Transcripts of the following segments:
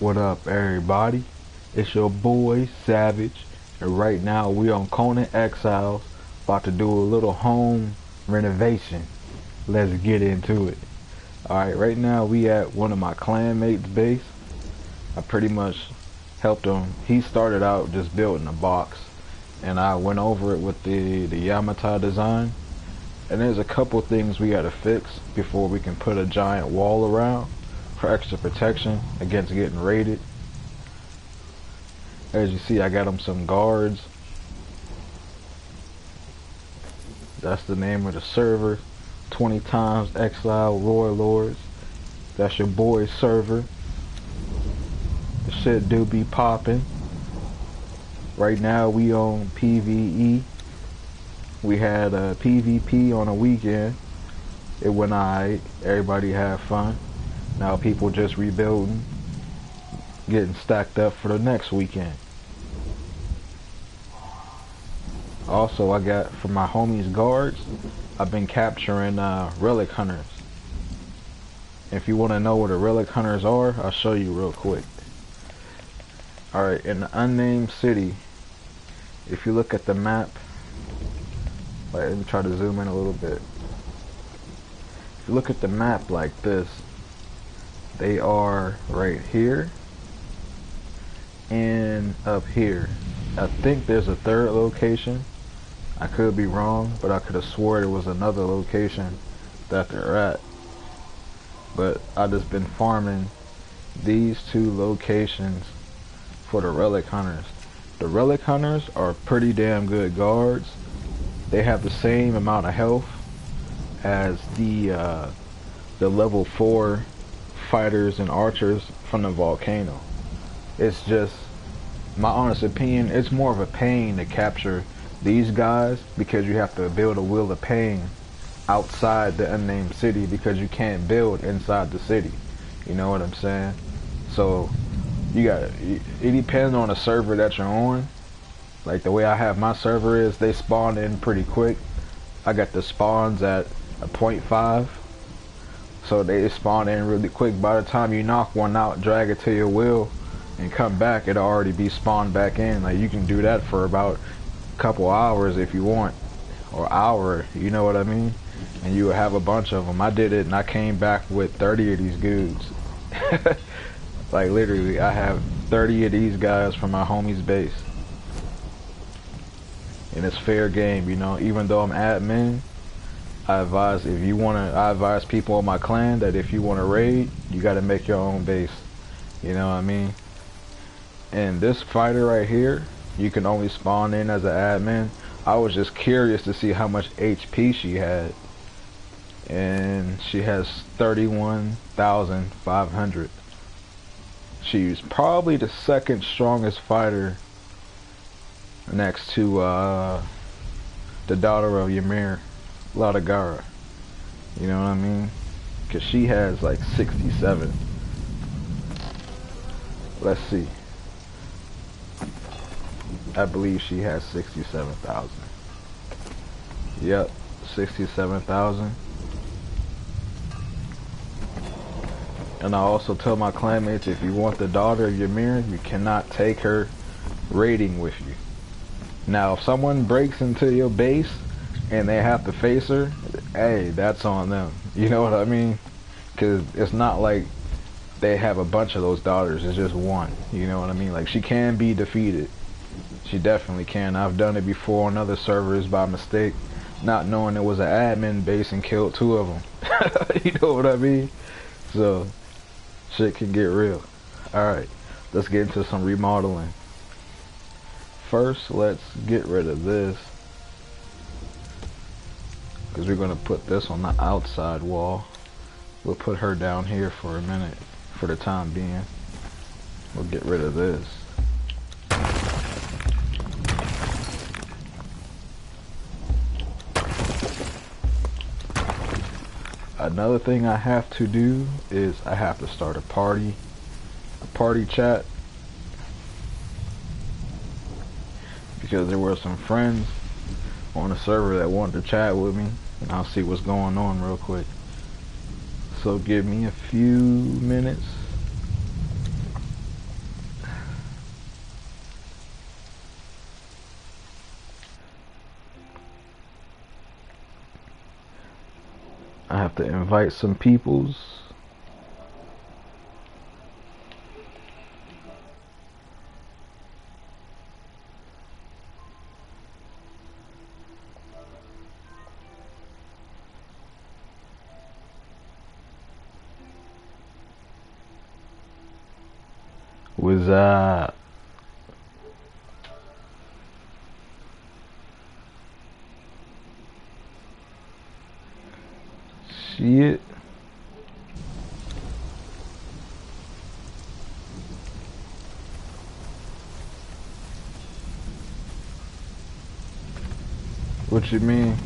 What up, everybody? It's your boy Savage, and right now we on Conan Exiles, about to do a little home renovation. Let's get into it. Alright, right now we at one of my clanmates' base. I pretty much helped him. He started out just building a box, and I went over it with the Yamata design. And there's a couple things we gotta fix before we can put a giant wall around for extra protection against getting raided. As you see, I got him some guards. That's the name of the server. 20 times Exile Royal Lords. That's your boy's server. The shit do be popping. Right now we on PvE. We had a PvP on a weekend. It went alright. Everybody had fun. Now people just rebuilding, getting stacked up for the next weekend. Also, I got, for my homies guards, I've been capturing relic hunters. If you want to know what the relic hunters are, I'll show you real quick. Alright, in the unnamed city, if you look at the map, let me try to zoom in a little bit. If you look at the map like this, they are right here and up here. I think there's a third location. I could be wrong, but I could have swore there was another location that they're at. But I just been farming these two locations for the relic hunters. The relic hunters are pretty damn good guards. They have the same amount of health as the level 4 fighters and archers from the volcano. It's just, my honest opinion, it's more of a pain to capture these guys because you have to build a wheel of pain outside the unnamed city because you can't build inside the city. You know what I'm saying? So you got, it depends on the server that you're on. Like the way I have my server is they spawn in pretty quick. I got the spawns at a 0.5. So they spawn in really quick. By the time you knock one out, drag it to your wheel, and come back, it'll already be spawned back in. Like you can do that for about a couple hours if you want, or hour, you know what I mean? And you will have a bunch of them. I did it and I came back with 30 of these dudes. Like literally, I have 30 of these guys from my homie's base. And it's fair game, you know, even though I'm admin, I advise people in my clan that if you want to raid, you got to make your own base. You know what I mean? And this fighter right here, you can only spawn in as an admin. I was just curious to see how much HP she had. And she has 31,500. She's probably the second strongest fighter next to the daughter of Ymir, Ladagara. You know what I mean? Because she has like 67. Let's see. I believe she has 67,000. Yep, 67,000. And I also tell my clanmates, if you want the daughter of Ymir, you cannot take her raiding with you. Now, if someone breaks into your base and they have to face her, hey, that's on them. You know what I mean? Because it's not like they have a bunch of those daughters. It's just one. You know what I mean? Like, she can be defeated. She definitely can. I've done it before on other servers by mistake, not knowing it was an admin base and killed 2 of them. You know what I mean? So, shit can get real. Alright, let's get into some remodeling. First, let's get rid of this, because we're going to put this on the outside wall. We'll put her down here for a minute, for the time being. We'll get rid of this. Another thing I have to do is I have to start a party chat. Because there were some friends on the server that wanted to chat with me, and I'll see what's going on real quick. So give me a few minutes. have to invite some peoples. Was shit. What you mean?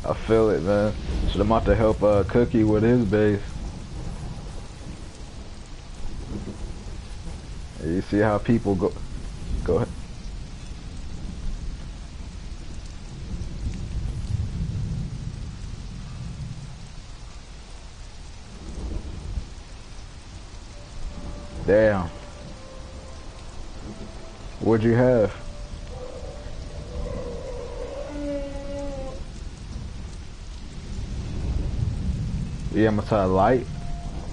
I feel it, man. Should I'm about to help Cookie with his base. You see how people go. Go ahead. Damn. What'd you have? The Yamatai light?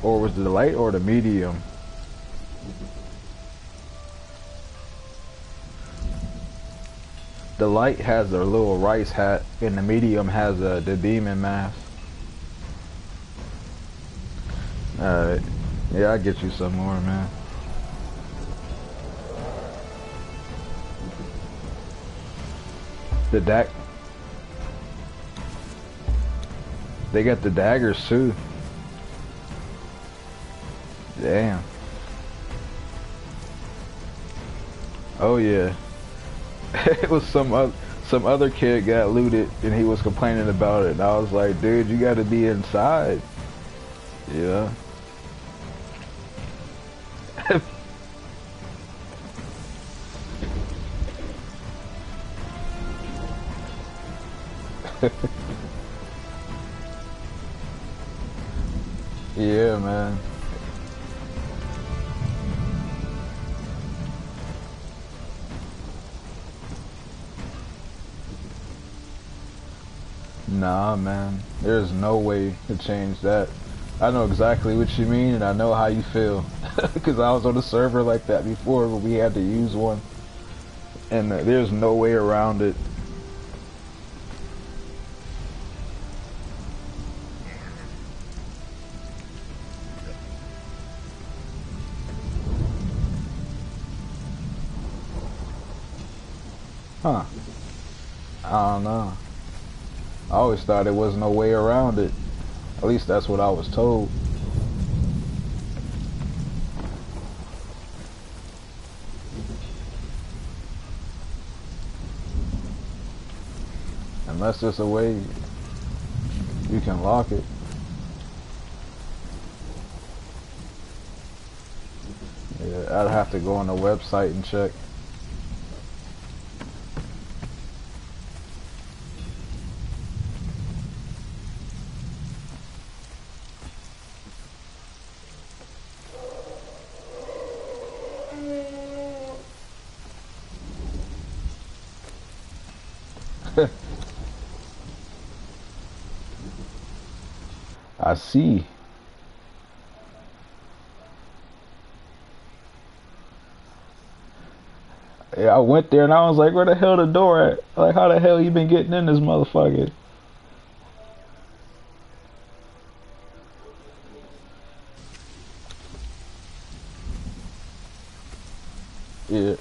Or was it the light or the medium? The light has a little rice hat and the medium has the demon mask. Alright. Yeah, I'll get you some more, man. The they got the daggers too. Damn. Oh yeah. It was some other kid got looted and he was complaining about it. And I was like, dude, you gotta be inside. Yeah. Yeah, man. Nah, man. There's no way to change that. I know exactly what you mean, and I know how you feel. Because I was on a server like that before, but we had to use one. And there's no way around it. Huh. I don't know. I always thought there was no way around it. At least that's what I was told. Unless there's a way you can lock it. Yeah, I'd have to go on the website and check. I see. Yeah, I went there and I was like, where the hell the door at? Like, how the hell you been getting in this motherfucker? Yeah.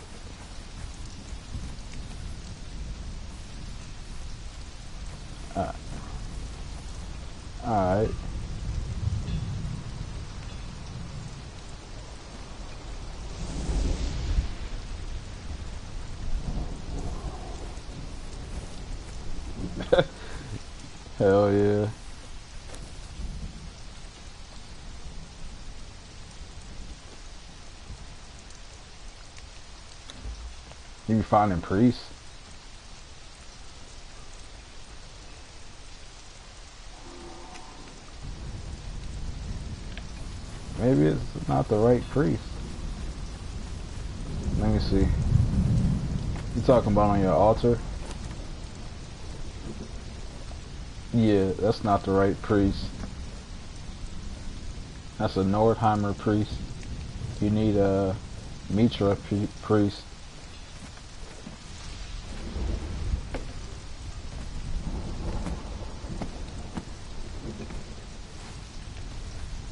Alright. Hell yeah. You be finding priests? Maybe it's not the right priest. Let me see. You talking about on your altar? Yeah, that's not the right priest. That's a Nordheimer priest. You need a Mitra priest.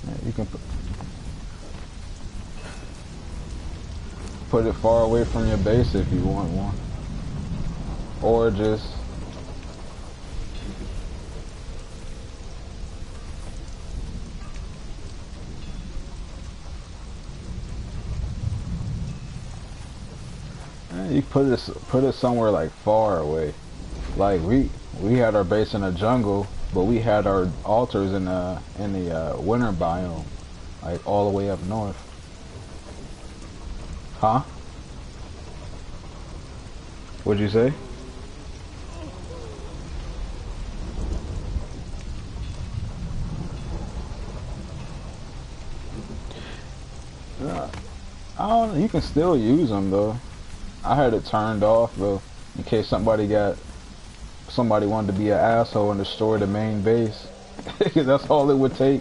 Yeah, you can put it far away from your base if you want one. Or just you put it somewhere like far away. Like we had our base in the jungle, but we had our altars in the winter biome, like all the way up north. Huh? What'd you say? I don't. You can still use them though. I had it turned off though, in case somebody wanted to be an asshole and destroy the main base. That's all it would take.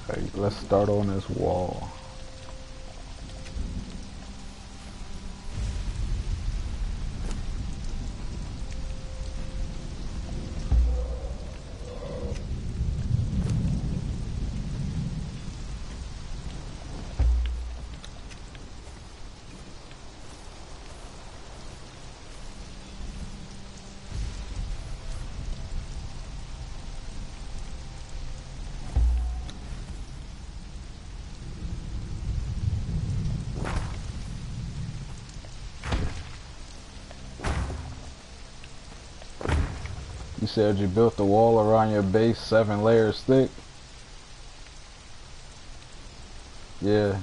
Alright, let's start on this wall. You said you built the wall around your base 7 layers thick? Yeah.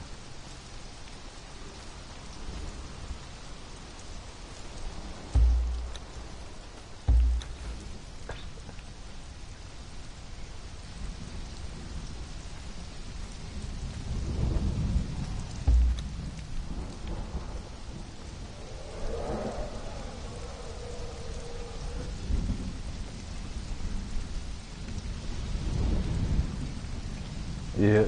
Yeah.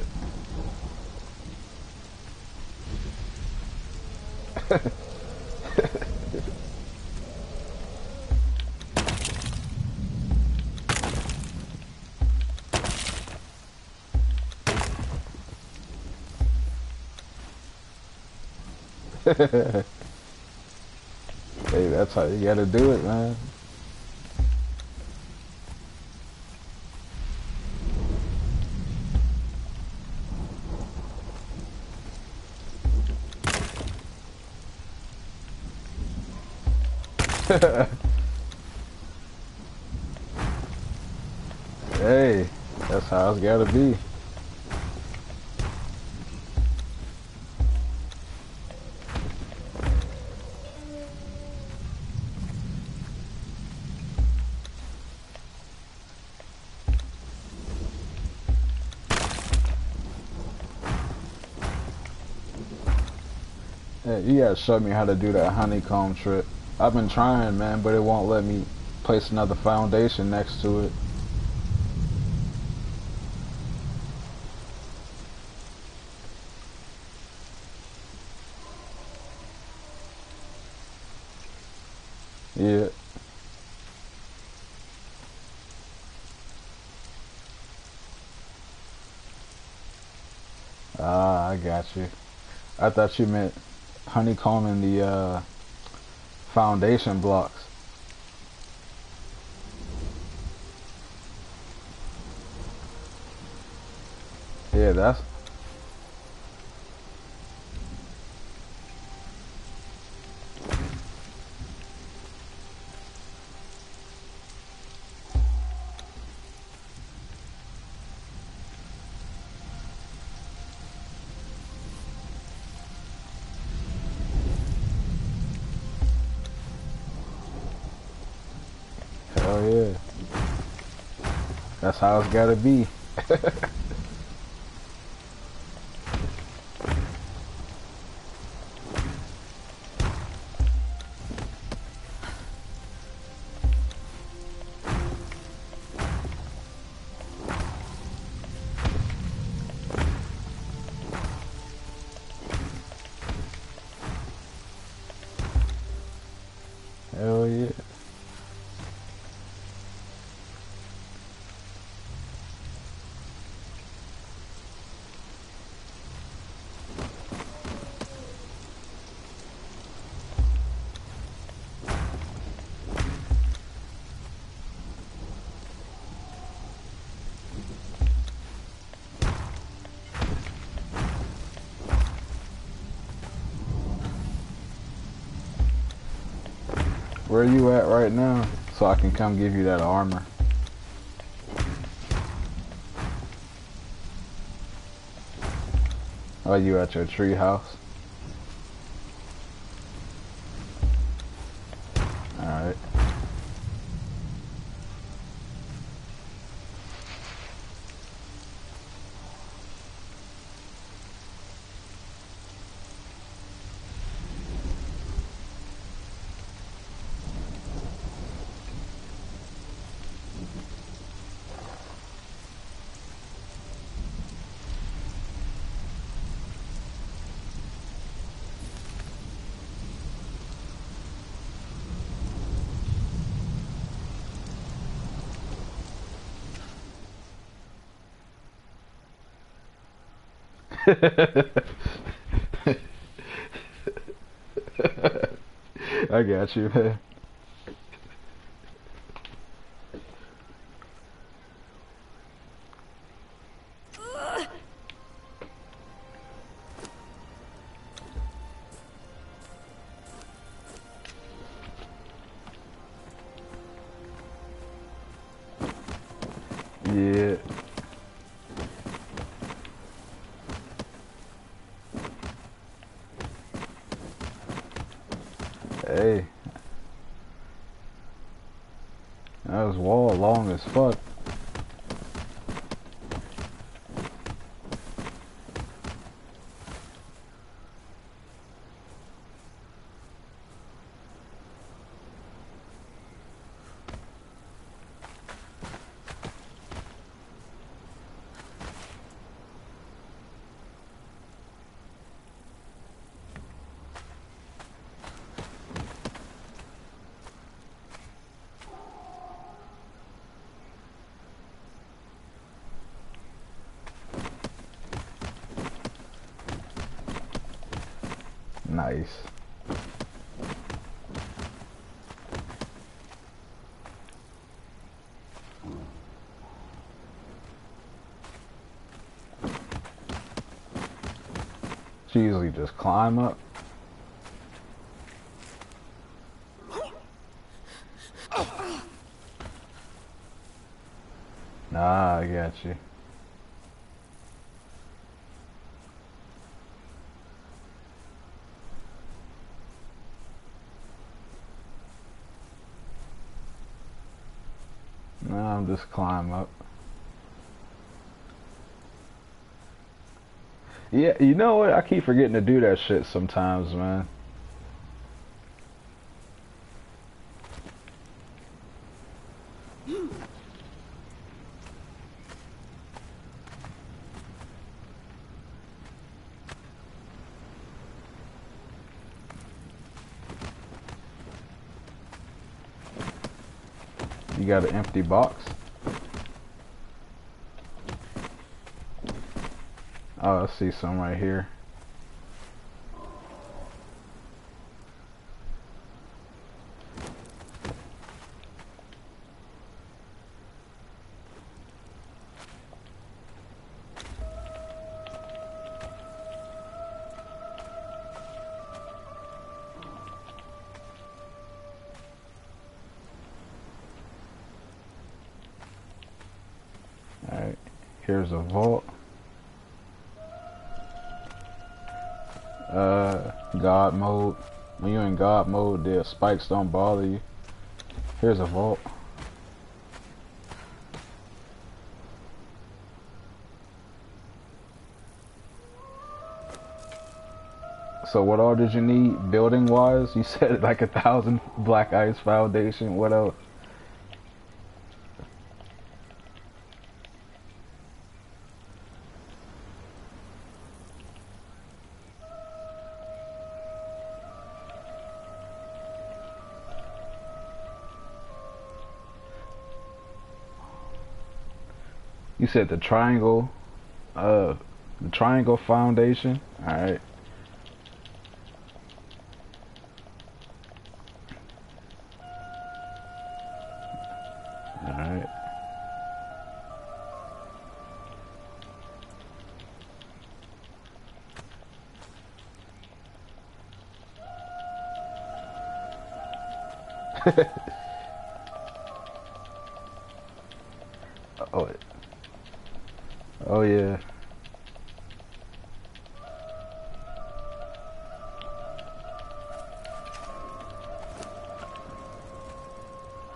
Hey, that's how you gotta do it, man. Hey, that's how it's gotta be. Yeah, you gotta show me how to do that honeycomb trick. I've been trying, man, but it won't let me place another foundation next to it. Yeah. Ah, I got you. I thought you meant honeycombing the foundation blocks. Yeah, that's hell yeah. That's how it's gotta be. Hell yeah. Where are you at right now? So I can come give you that armor. Are you at your tree house? Alright. I got you, man. Yeah. Hey, that was wall long as fuck. Nice. She usually just climb up. Nah, I got you. Nah, I'm just climb up. Yeah, you know what? I keep forgetting to do that shit sometimes, man. You got an empty box? Oh, I see some right here. Alright, here's a vault. God mode. When you're in God mode, the spikes don't bother you. Here's a vault. So what all did you need building wise? You said like 1,000 black ice foundation. What else? You said uh, the triangle foundation. All right. All right. Oh, oh yeah.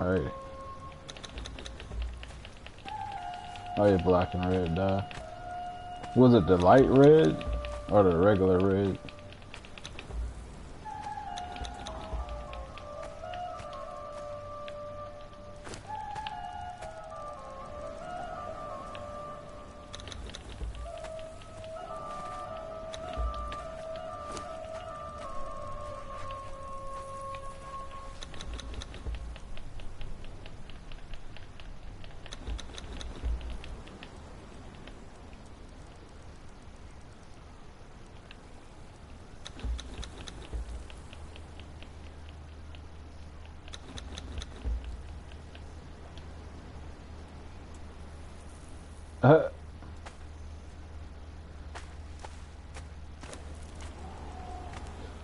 All right. Oh yeah, black and red dye. Was it the light red or the regular red?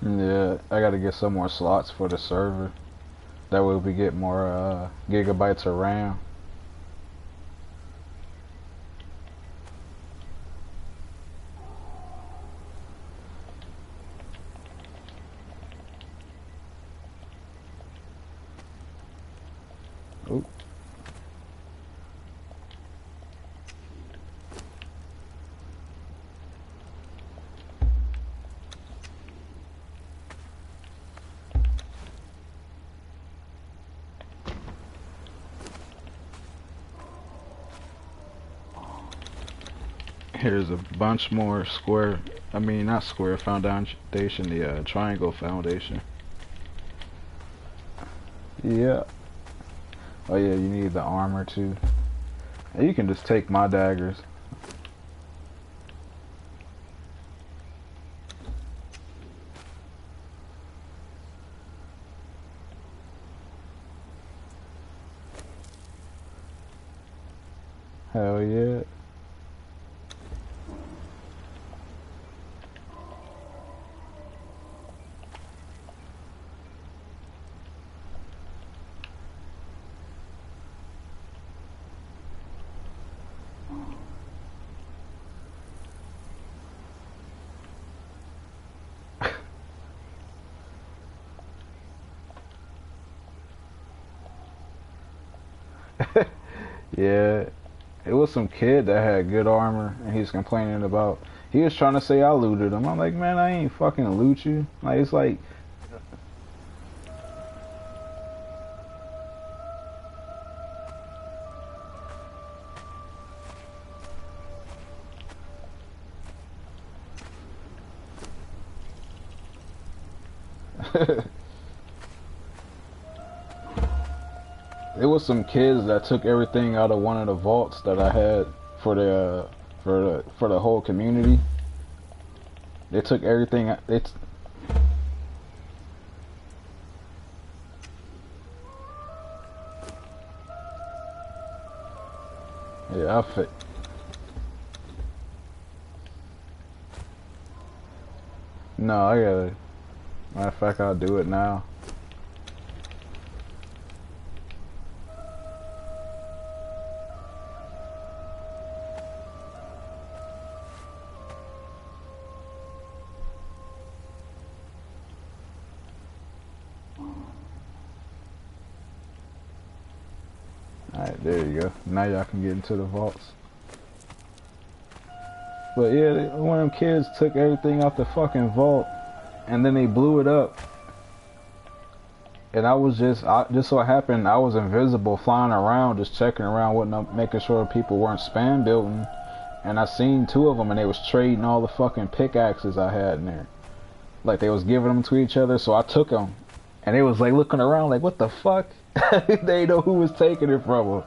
Yeah, I gotta get some more slots for the server. That way we get more gigabytes of RAM. Oop. Here's a bunch more square, I mean not square foundation, the triangle foundation. Yeah. Oh yeah, you need the armor too. And you can just take my daggers. Hell yeah. Yeah. It was some kid that had good armor and he's complaining about He was trying to say I looted him. I'm like, man, I ain't fucking loot you. Like, it's like, it was some kids that took everything out of one of the vaults that I had for the whole community. They took everything. Yeah, I fit. No, I gotta. Matter of fact, I'll do it now. Alright, there you go. Now y'all can get into the vaults. But yeah, one of them kids took everything out the fucking vault, and then they blew it up. And I was just so happened I was invisible, flying around, just checking around, whatnot, making sure people weren't spam building. And I seen two of them, and they was trading all the fucking pickaxes I had in there. Like, they was giving them to each other, so I took them. And they was like looking around like, what the fuck? They didn't know who was taking it from them.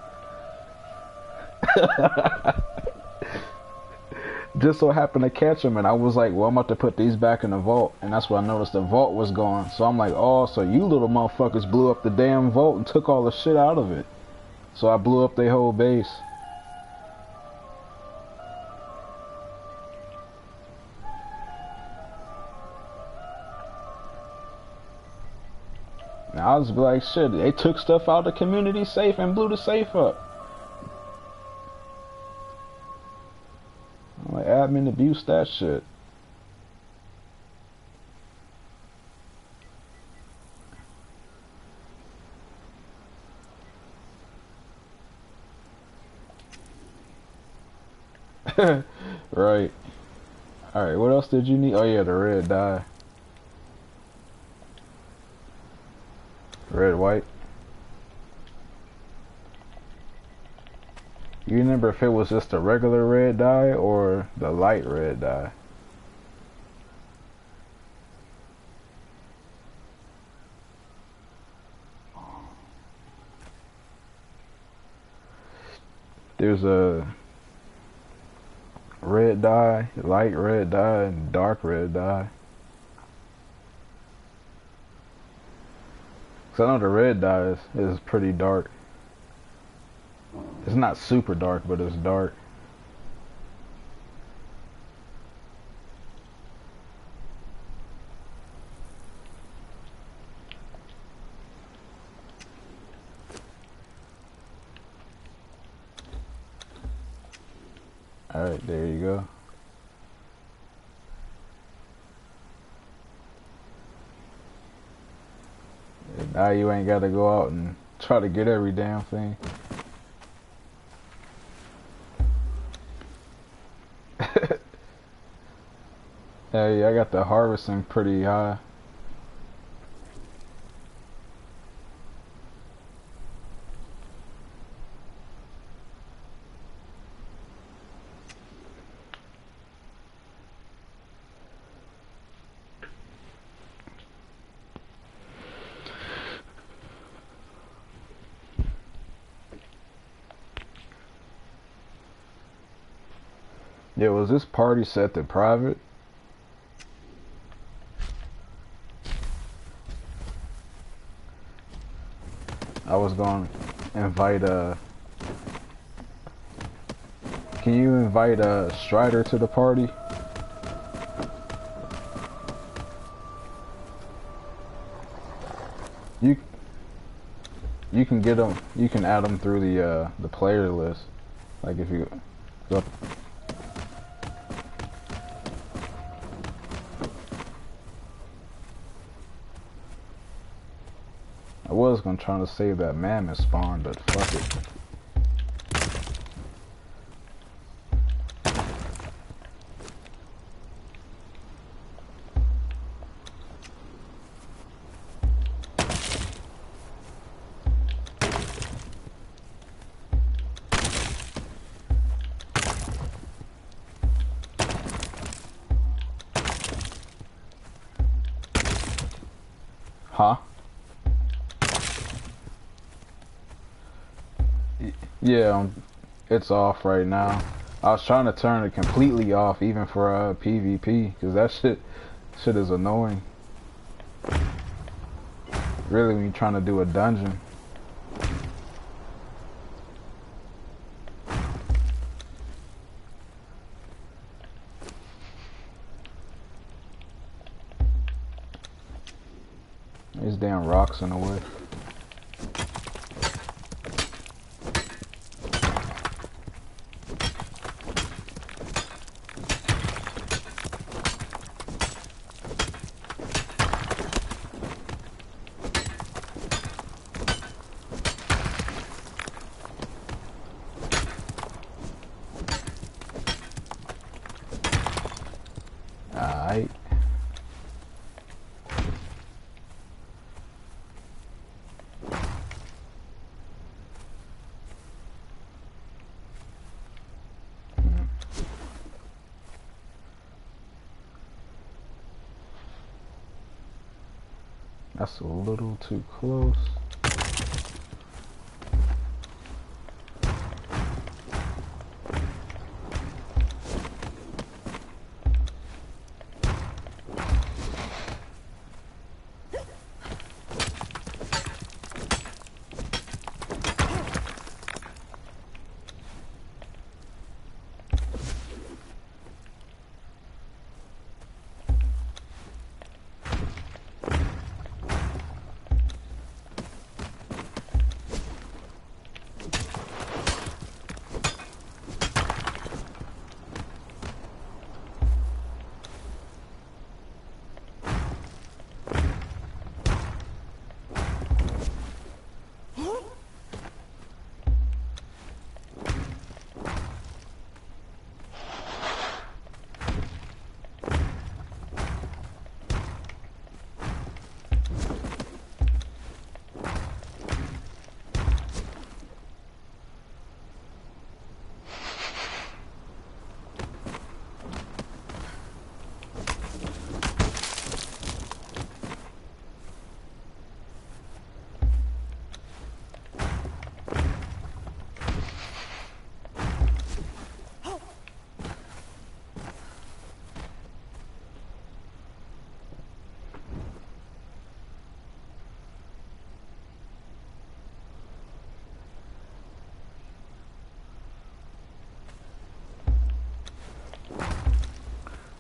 Just so happened to catch them, and I was like, well, I'm about to put these back in the vault. And that's when I noticed the vault was gone. So I'm like, oh, so you little motherfuckers blew up the damn vault and took all the shit out of it. So I blew up their whole base. Now I was like, shit, they took stuff out of the community safe and blew the safe up. I'm like, admin abuse that shit. Right. Alright, what else did you need? Oh yeah, the red dye. Red, white. You remember if it was just a regular red dye or the light red dye? There's a red dye, light red dye, and dark red dye. Cause I know the red dye is pretty dark. It's not super dark, but it's dark. Alright, there you go. And now you ain't gotta go out and try to get every damn thing. Hey, I got the harvesting pretty high. Yeah, was this party set to private? I was going to invite can you invite Strider to the party? You can get them, you can add them through the player list. Like if you go. I was gonna try to save that mammoth spawn, but fuck it. Huh? Yeah, it's off right now. I was trying to turn it completely off, even for PvP, because that shit is annoying. Really, when you're trying to do a dungeon. These damn rocks in the way. Alright. That's a little too close.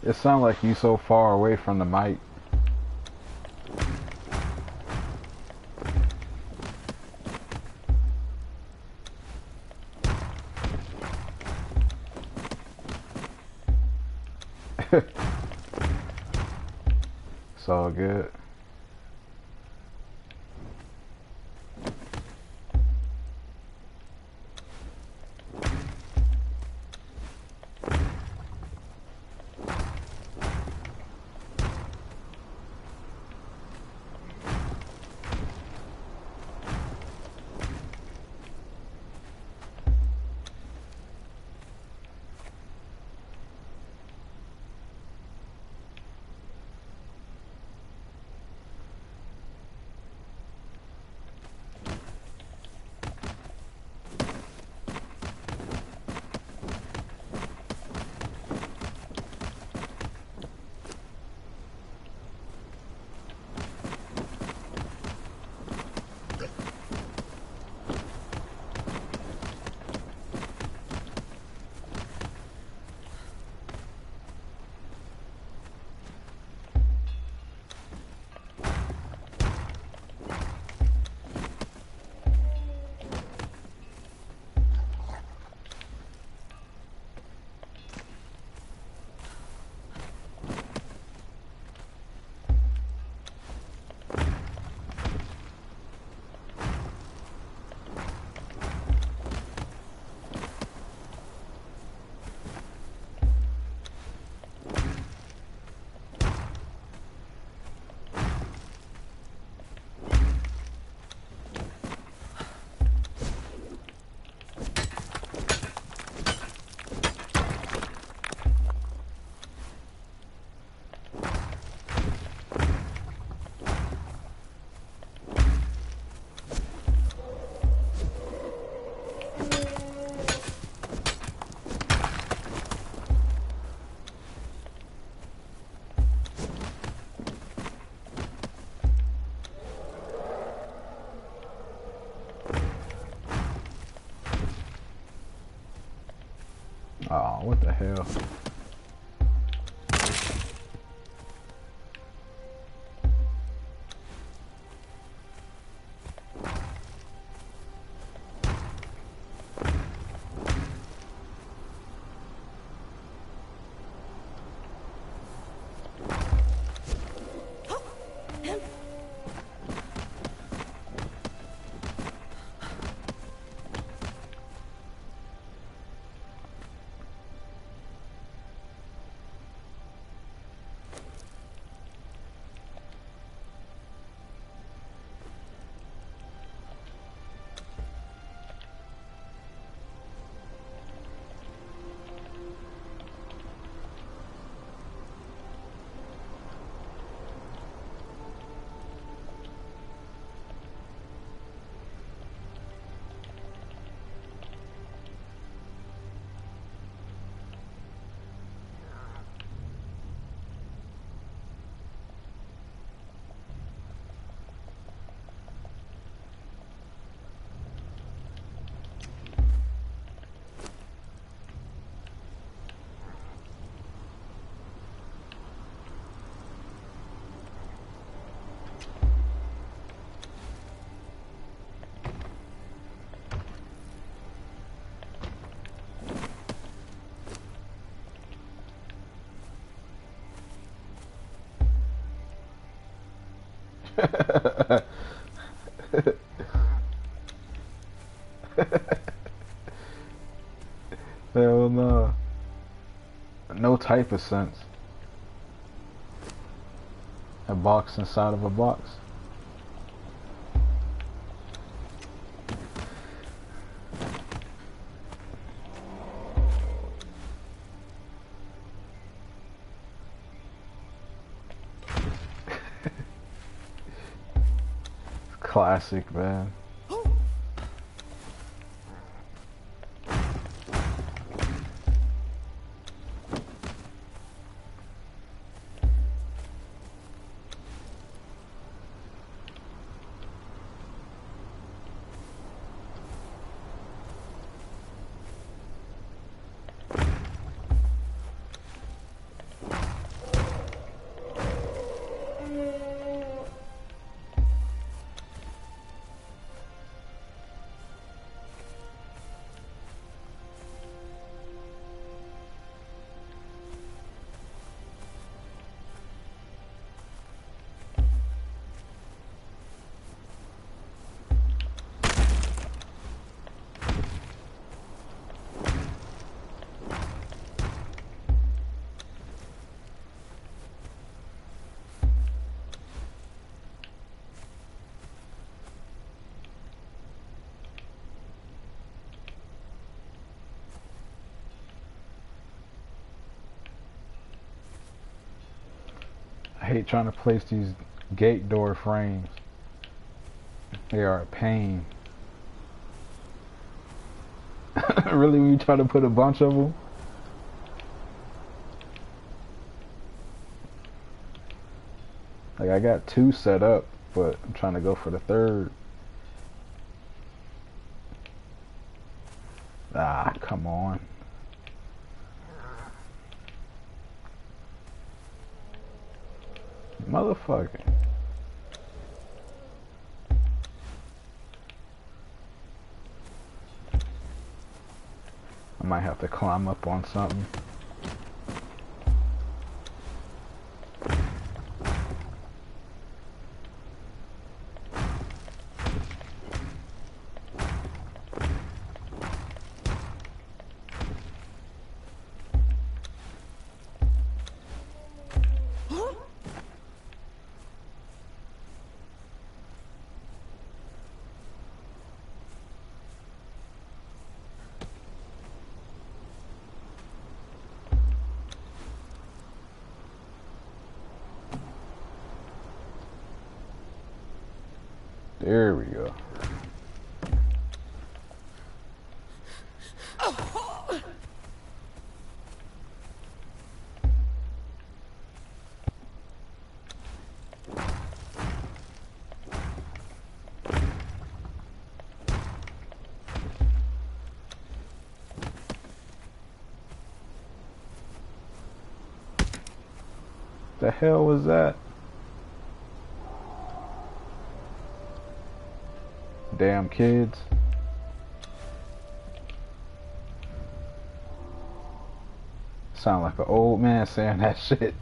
It sounds like you so far away from the mic. It's all good. on, what the hell? Hell no. No type of sense. A box inside of a box. Classic, man. I hate trying to place these gate door frames. They are a pain. Really, when you try to put a bunch of them? Like, I got 2 set up, but I'm trying to go for the 3rd. Ah, come on. Motherfucker. I might have to climb up on something. There we go. The hell was that? Damn kids. Sound like an old man saying that shit.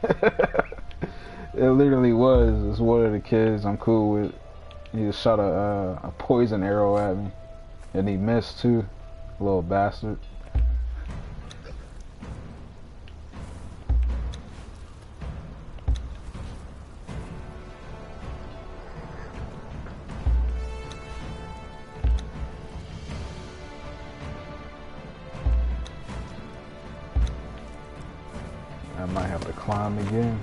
It literally was. It's one of the kids I'm cool with. He just shot a poison arrow at me. And he missed too. Little bastard. I might have to climb again.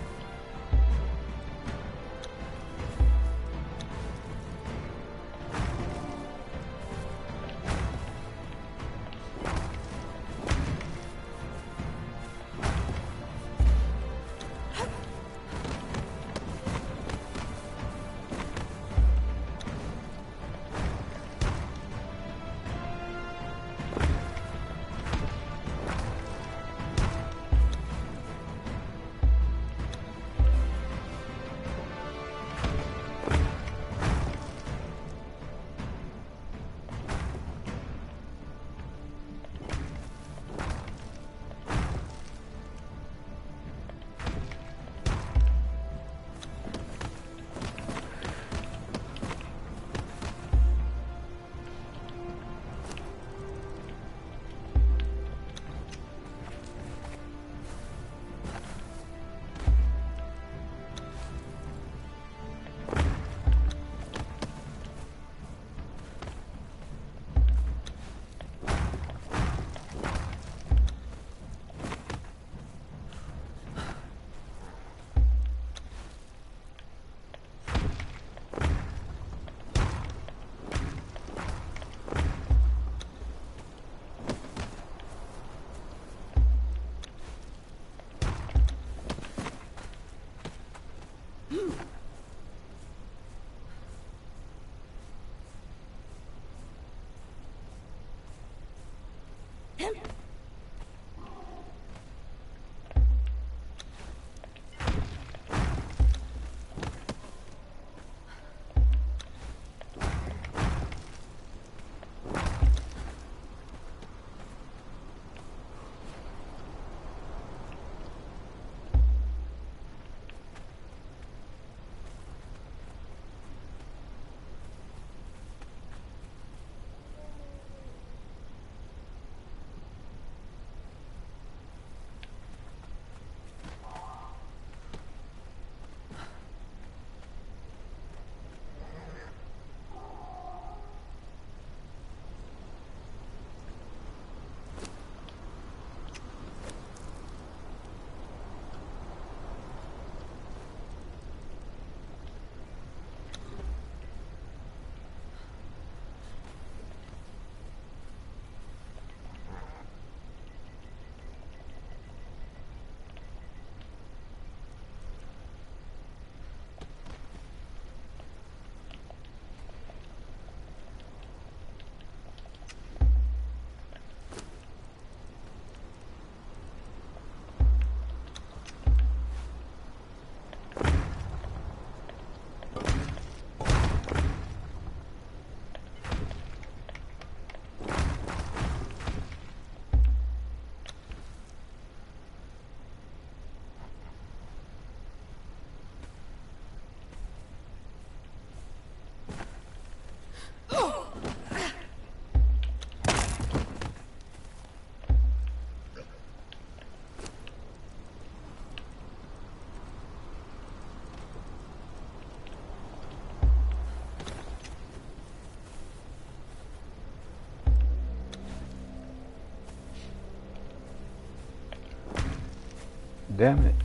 Damn it.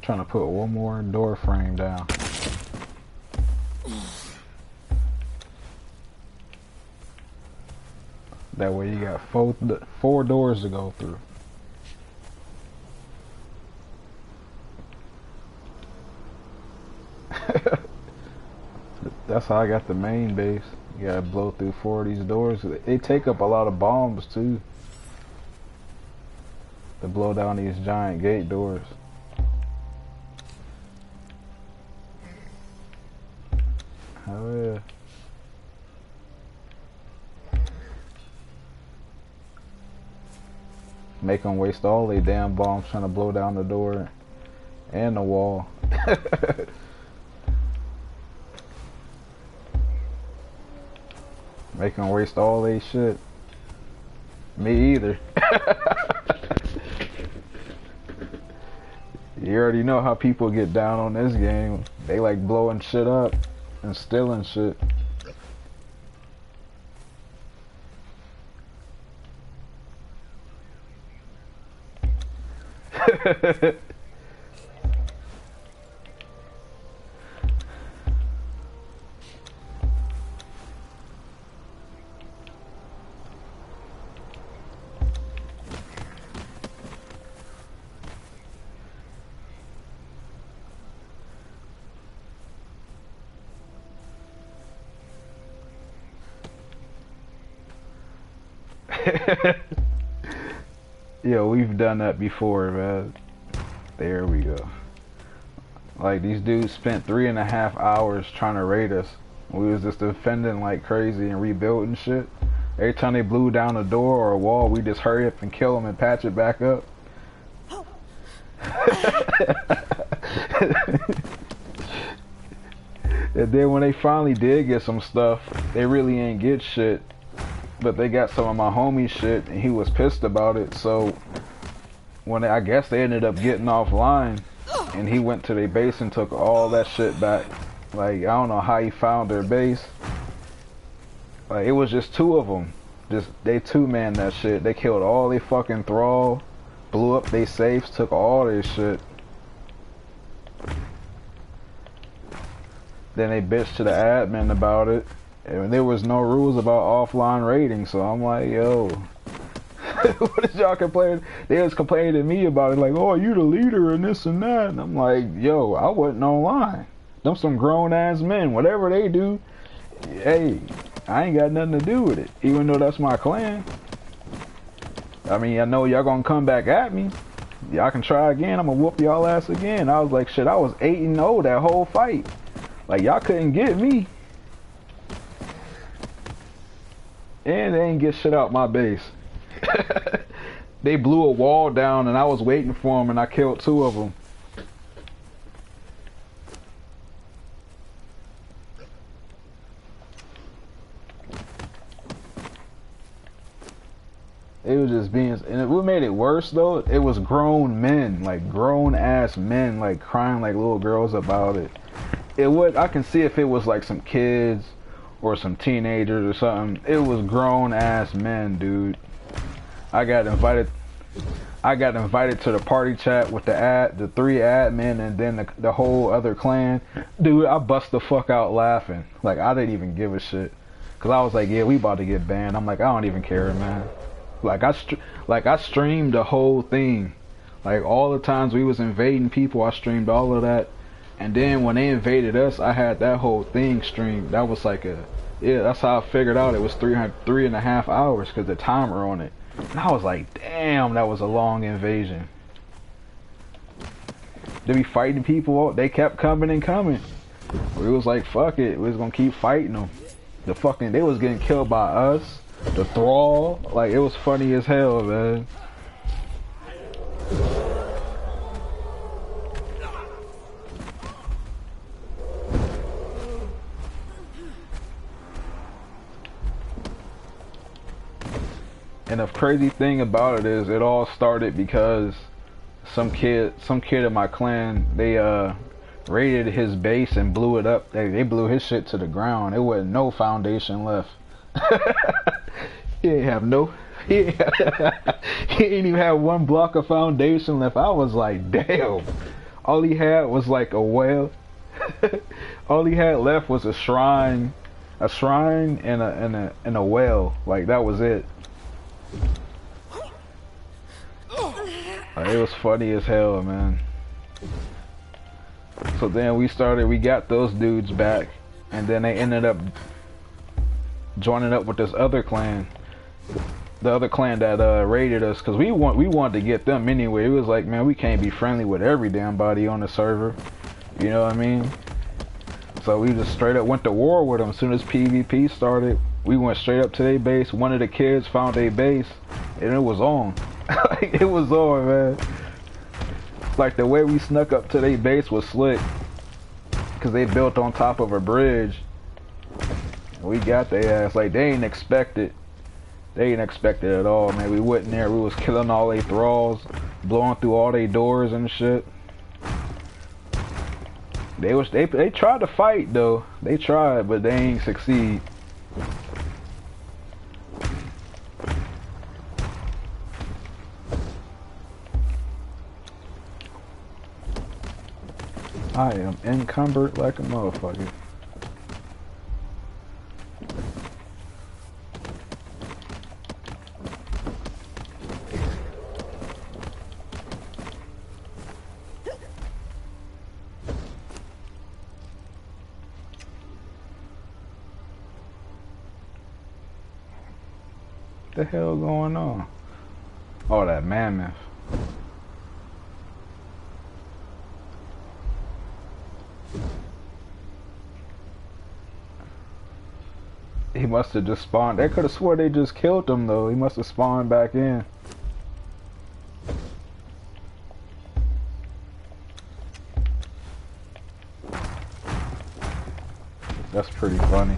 Trying to put one more door frame down. That way you got four doors to go through. That's how I got the main base. You gotta blow through 4 of these doors. They take up a lot of bombs too. to blow down these giant gate doors. Hell yeah. Make them waste all their damn bombs trying to blow down the door and the wall. Make them waste all their shit. Me either. You already know how people get down on this game. They like blowing shit up and stealing shit. Yo, we've done that before, man. There we go. Like, these dudes spent 3.5 hours trying to raid us. We was just defending like crazy and rebuilding shit. Every time they blew down a door or a wall, we just hurry up and kill them and patch it back up. And then when they finally did get some stuff, they really ain't get shit. But they got some of my homie shit, and he was pissed about it. So when I guess they ended up getting offline, and he went to their base and took all that shit back. Like, I don't know how he found their base. Like, it was just 2 of them. Just they 2-man that shit. They killed all they fucking thrall, blew up they safes, took all their shit. Then they bitched to the admin about it. And there was no rules about offline raiding, so I'm like, yo, what is y'all complaining? They was complaining to me about it, like, oh, you the leader and this and that. And I'm like, yo, I wasn't online. Them some grown ass men. Whatever they do, hey, I ain't got nothing to do with it. Even though that's my clan. I mean, I know y'all gonna come back at me. Y'all can try again. I'm gonna whoop y'all ass again. I was like, shit, I was 8-0 that whole fight. Like, y'all couldn't get me. And they ain't get shit out my base. They blew a wall down and I was waiting for them and I killed 2 of them. It was just being, and what made it worse though, it was grown men, like grown ass men, like crying like little girls about it. It would, I can see if it was like some kids or some teenagers or something. It was grown ass men, dude. I got invited to the party chat with the 3 admin and then the whole other clan. Dude, I bust the fuck out laughing. Like, I didn't even give a shit. Cause I was like, yeah, we about to get banned. I'm like, I don't even care, man. Like, I streamed the whole thing. Like, all the times we was invading people, I streamed all of that. And then when they invaded us, I had that whole thing streamed. That was like yeah, that's how I figured out it was 3.5 hours because the timer on it. And I was like, damn, that was a long invasion. They be fighting people. They kept coming and coming. We was like, fuck it. We was gonna keep fighting them. They was getting killed by us. The thrall. Like, it was funny as hell, man. And the crazy thing about it is, it all started because some kid in my clan, they raided his base and blew it up. They blew his shit to the ground. There wasn't no foundation left. He didn't have no. He didn't even have 1 block of foundation left. I was like, damn. All he had was like a well. All he had left was a shrine and a well. Like, that was it. It was funny as hell, man. So then we got those dudes back, and then they ended up joining up with this other clan. the other clan that raided us, because we wanted to get them anyway. It was like, man, we can't be friendly with every damn body on the server. You know what I mean? So we just straight up went to war with them. As soon as PvP started, we went straight up to their base. One of the kids found their base, and it was on. Like, it was on, man. Like, the way we snuck up to their base was slick, because they built on top of a bridge. We got their ass. Like, they ain't expect it. They ain't expect it at all, man. We went in there, we was killing all they thralls, blowing through all their doors and shit. They tried to fight though. They tried, but they ain't succeed. I am encumbered like a motherfucker. What the hell going on? Oh, that mammoth. He must have just spawned. They could have swore they just killed him though. He must have spawned back in. That's pretty funny.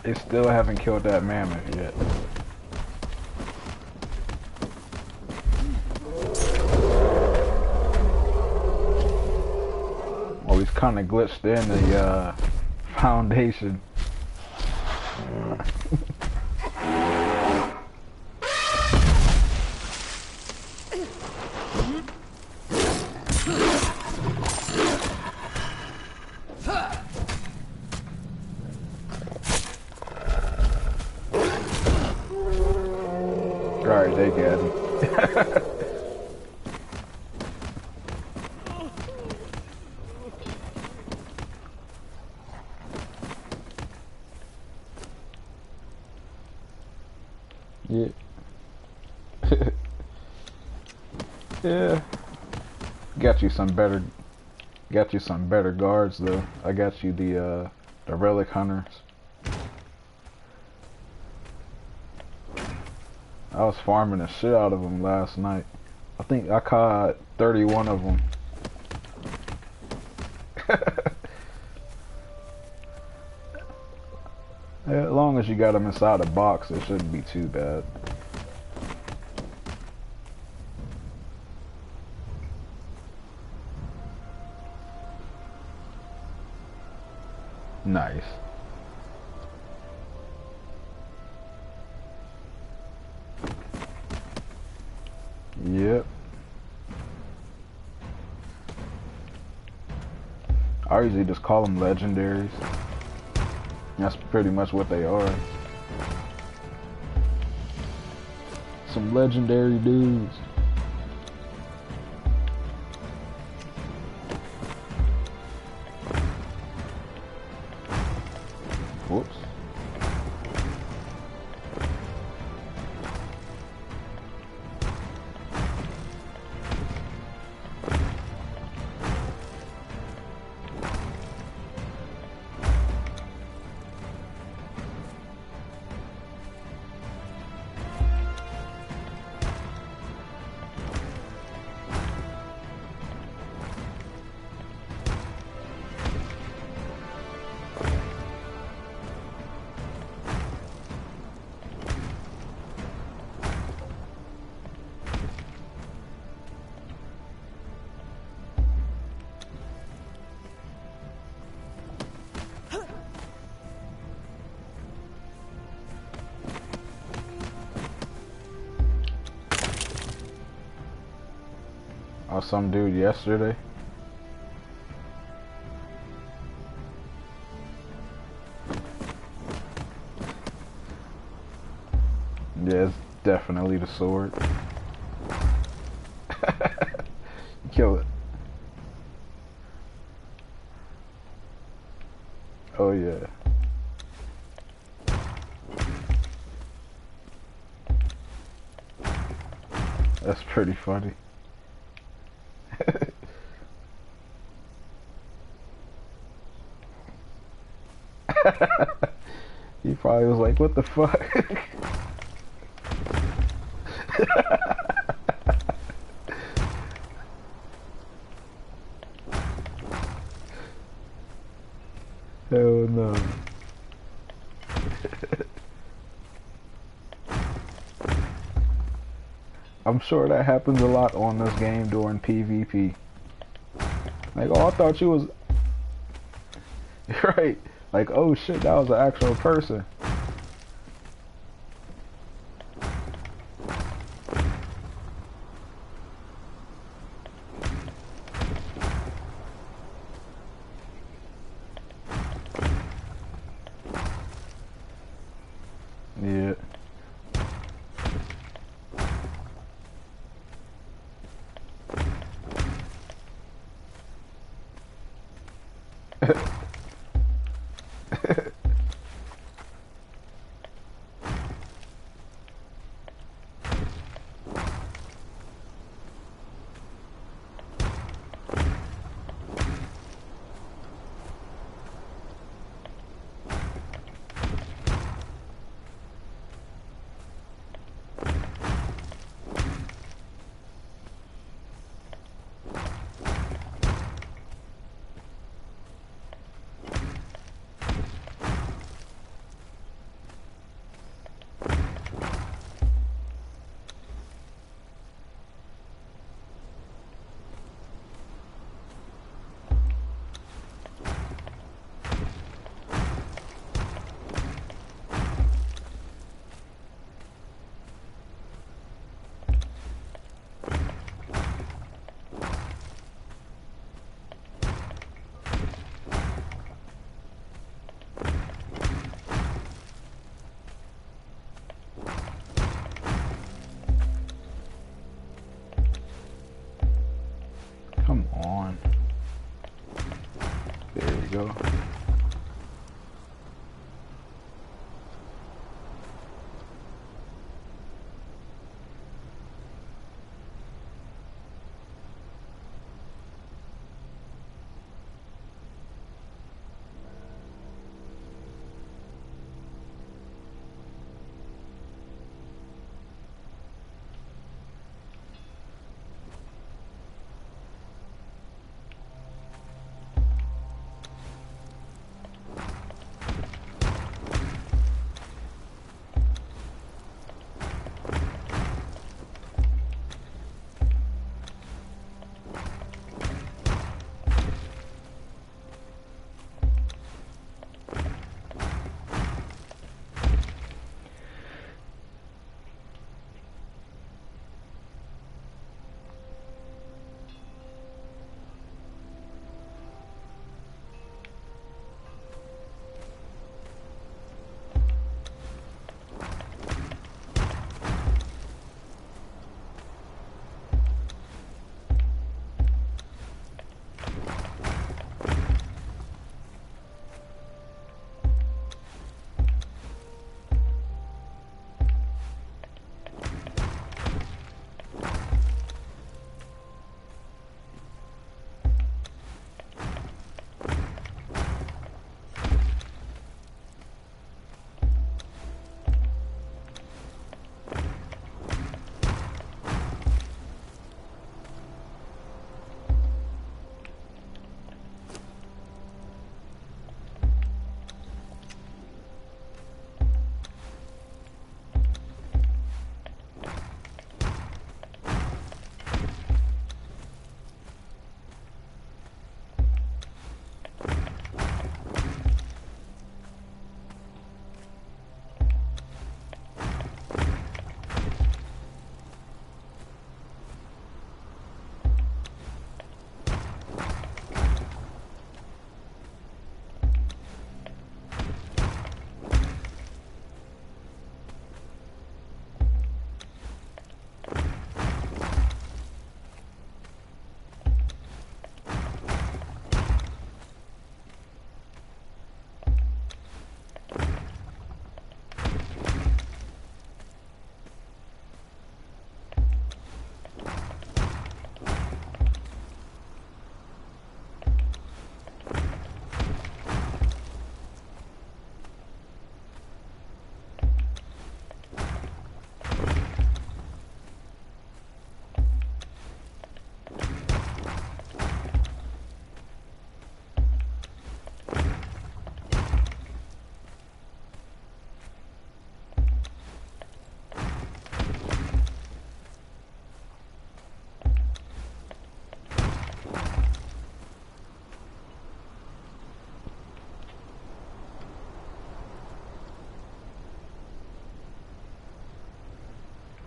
They still haven't killed that mammoth yet. Oh, he's kind of glitched in the foundation. Alright, they got him. Yeah. Yeah. Got you some better guards though. I got you the relic hunters. I was farming the shit out of them last night. I think I caught 31 of them. As long as you got them inside a box, it shouldn't be too bad. Nice. Yep. I usually just call them legendaries. That's pretty much what they are. Some legendary dudes. Or some dude yesterday. Yeah, it's definitely the sword. Kill it. Oh yeah. That's pretty funny. He probably was like, what the fuck? Hell no. I'm sure that happens a lot on this game during PvP. Like, oh, I thought you was... Right. Like, oh shit, that was an actual person. Yeah.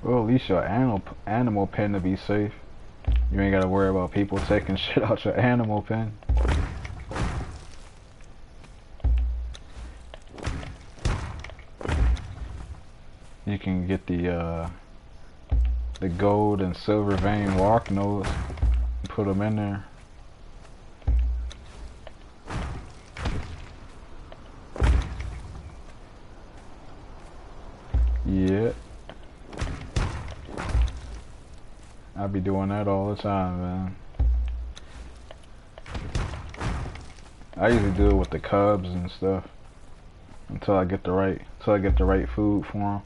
Well, at least your animal pen to be safe. You ain't gotta worry about people taking shit out your animal pen. You can get the gold and silver vein walk nodes and put them in there. Yeah. I be doing that all the time, man. I usually do it with the cubs and stuff until I get the right food for them.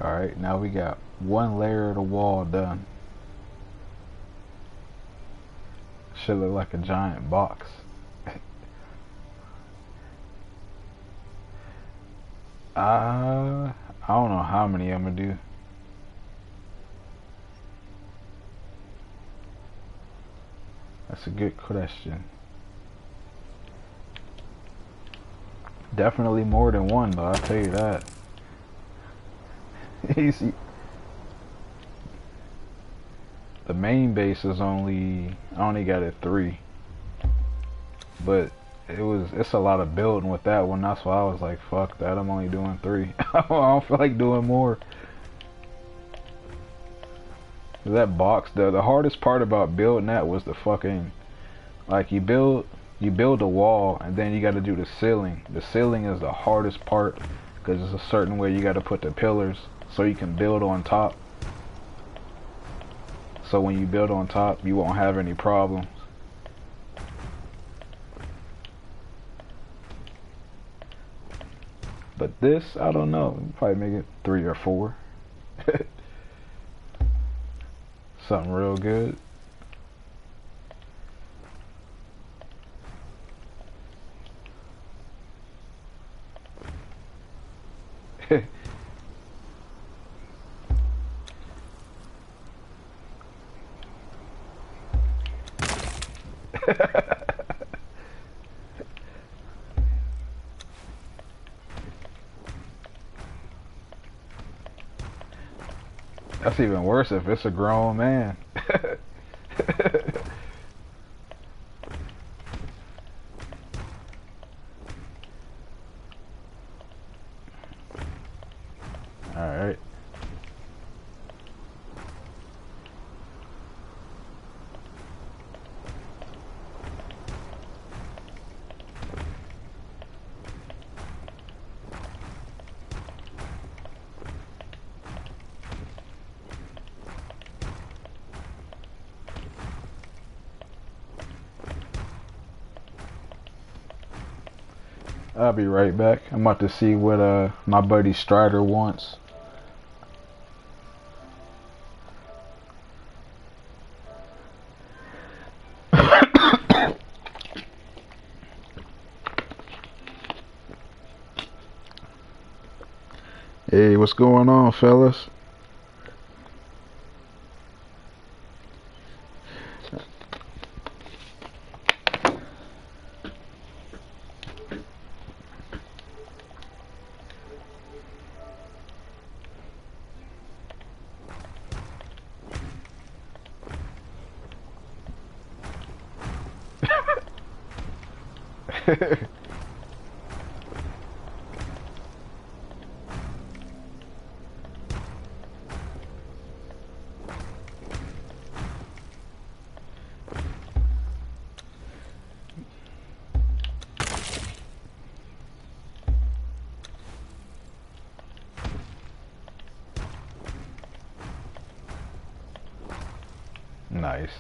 Alright, now we got one layer of the wall done. Should look like a giant box. I don't know how many I'm gonna do. That's a good question. Definitely more than one, though, I'll tell you that. Easy. The main base is I only got it 3. But it's a lot of building with that one. That's why I was like, fuck that, I'm only doing 3. I don't feel like doing more. That box, the hardest part about building that was the fucking, like, you build a wall and then you got to do the ceiling. The ceiling is the hardest part because it's a certain way you got to put the pillars so you can build on top. So when you build on top, you won't have any problems. But this, I don't know, probably make it 3 or 4. Something real good. That's even worse if it's a grown man. Alright. I'll be right back. I'm about to see what my buddy Strider wants. Hey, what's going on, fellas? Nice.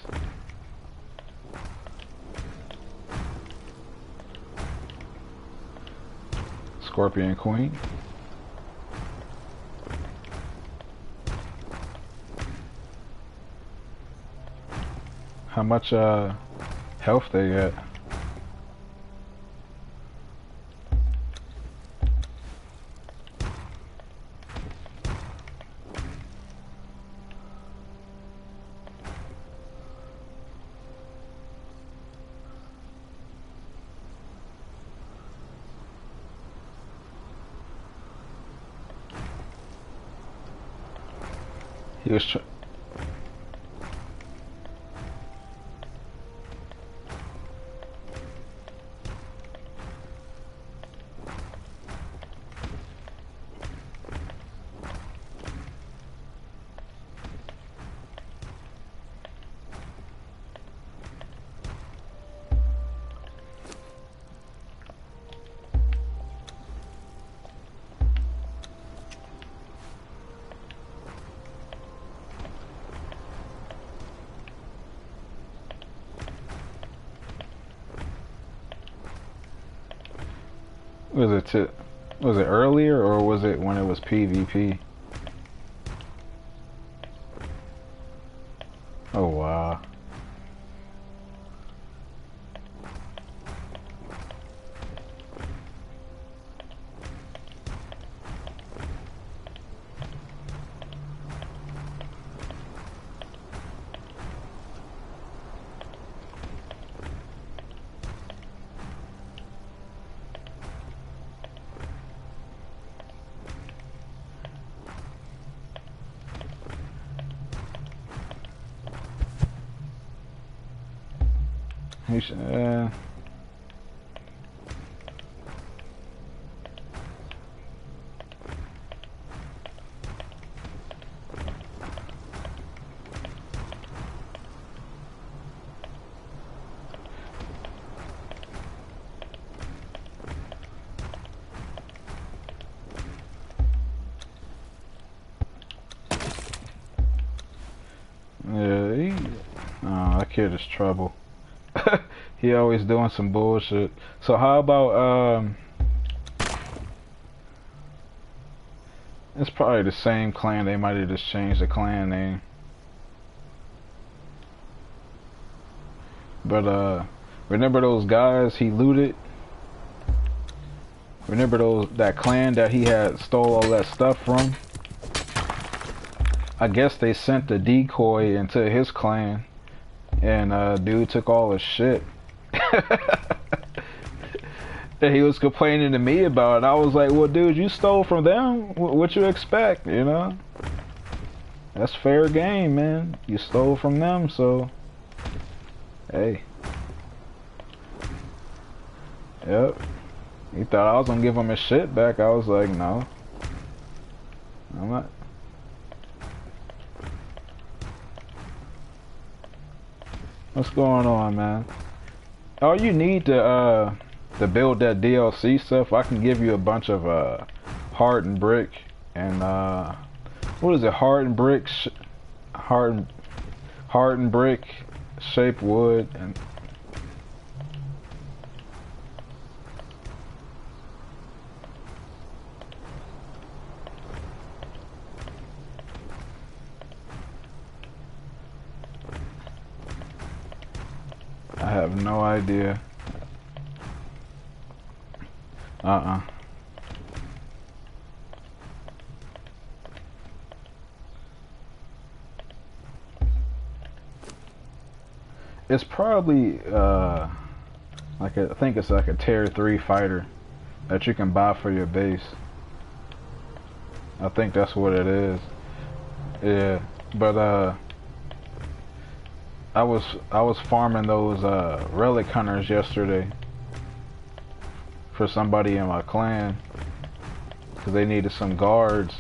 Scorpion Queen. How much health they got? He was was it earlier or was it when it was PvP? Oh wow. He should, yeah, oh, that kid is trouble. He always doing some bullshit. So how about it's probably the same clan. They might have just changed the clan name. But remember those guys he looted? Remember that clan that he had stole all that stuff from? I guess they sent the decoy into his clan, and dude took all his shit. And he was complaining to me about it. I was like, well, dude, you stole from them. What you expect, you know? That's fair game, man. You stole from them, so Hey. Yep. He thought I was gonna give him his shit back. I was like, no. I'm not. What's going on, man? Oh, you need to build that DLC stuff. I can give you a bunch of hardened brick and what is it? Hardened brick, hardened brick, shaped wood, and I have no idea. It's probably like I think it's like a tier 3 fighter that you can buy for your base. I think that's what it is. Yeah, but I was farming those relic hunters yesterday for somebody in my clan because they needed some guards.